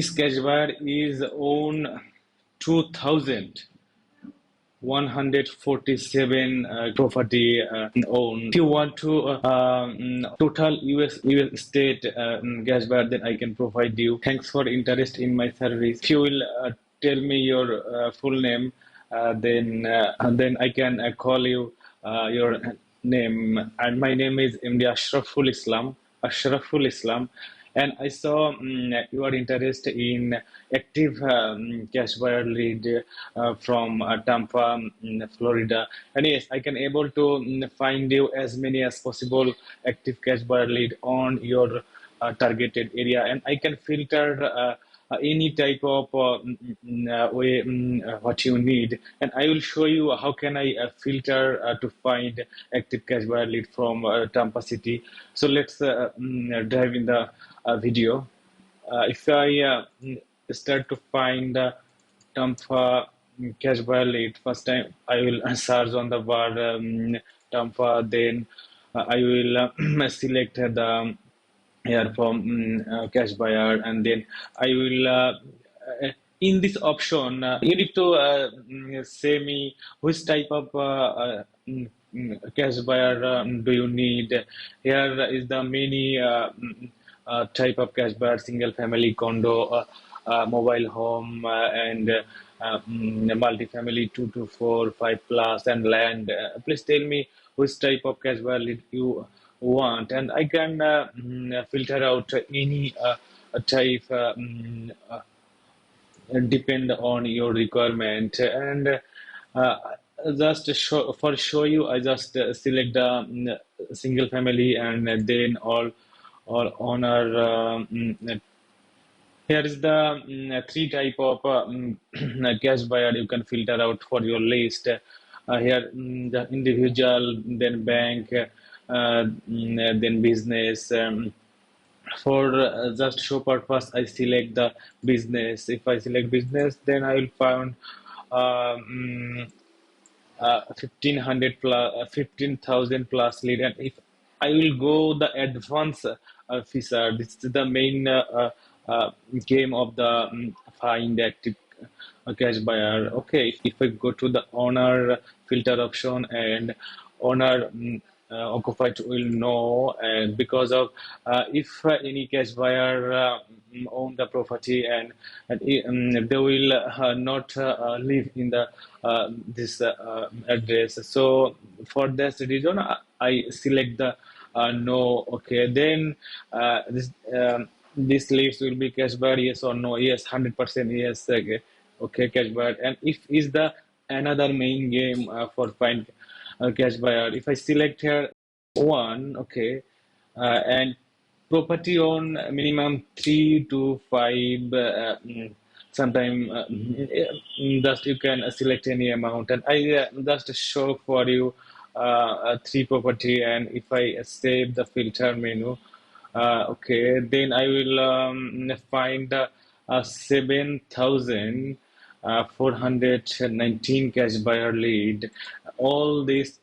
This cash buyer is own 2,147 property owned. If you want to total US state cash buyer, then I can provide you. Thanks for interest in my service. If you will tell me your full name, then I can call you your name. And my name is MD Ashraful Islam. Ashraful Islam. And I saw you are interested in active cash buyer lead from Tampa, Florida. And yes, I can able to find you as many as possible active cash buyer lead on your targeted area, and I can filter any type of way what you need, and I will show you how can I filter to find active cash buyer lead from Tampa City. So let's dive in the video. If I start to find Tampa cash buyer lead, first time I will search on the bar Tampa, then I will select the here from cash buyer, and then I will in this option you need to say me which type of cash buyer do you need. Here is the many type of cash buyer: single family, condo, mobile home, and multifamily 2 to 4, 5 plus, and land. Please tell me which type of cash buyer lead you want, and I can filter out any type depend on your requirement. And just show you, I just select the single family, and then all owner. Here is the three type of cash buyer you can filter out for your list. Here the individual, then bank, then business. For just show purpose, I select the business. If I select business, then I will find 1,500 plus 15,000 plus lead. And if I will go the advanced feature, this is the main game of the find active cash buyer. Okay, if I go to the owner filter option, and owner occupied will know, and because of if any cash buyer own the property, and they will not live in the this address. So for this reason, I select the no. Okay, then this leaves will be cash buyer, yes or no. Yes, 100% yes. Okay, cash buyer. And if is the another main game for find cash buyer, if I select here one, okay, and property on minimum 3 to 5, sometime just you can select any amount, and I just show for you three property. And if I save the filter menu, okay, then I will find 7,419 cash buyer lead. All these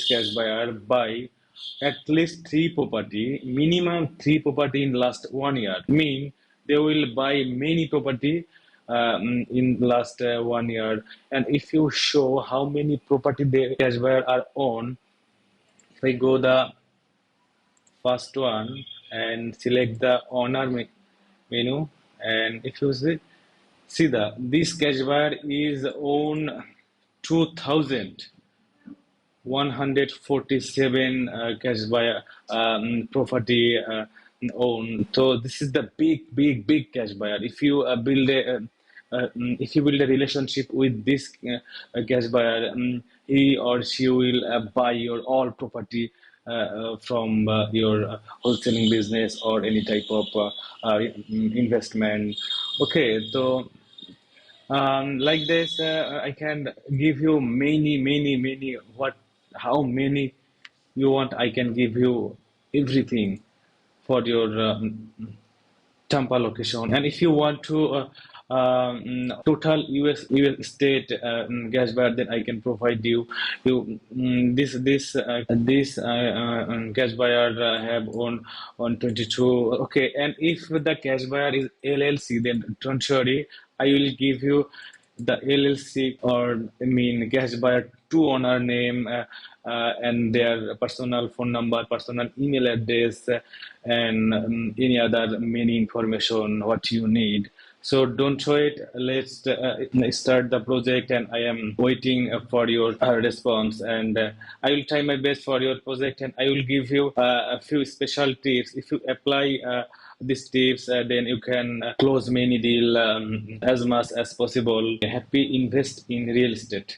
cash buyer buy at least three property, minimum three property in last 1 year. Mean they will buy many property in last 1 year. And if you show how many property the cash buyer are on, if I go the first one and select the owner menu, and if you see this cash buyer is own 2,147 cash buyer property owned. So this is the big cash buyer. If you build a relationship with this cash buyer, he or she will buy your all property from your wholesaling business or any type of investment. Okay, so like this, I can give you many. How many you want? I can give you everything for your Tampa location. And if you want to total US state cash buyer, then I can provide you. This cash buyer have on 22. Okay, and if the cash buyer is LLC, then don't worry, I will give you the LLC, or I mean cash buyer two owner name, and their personal phone number, personal email address, and any other many information what you need. So don't wait. Let's start the project, and I am waiting for your response. And I will try my best for your project, and I will give you a few special tips. If you apply these tips, then you can close many deal as much as possible. Happy invest in real estate.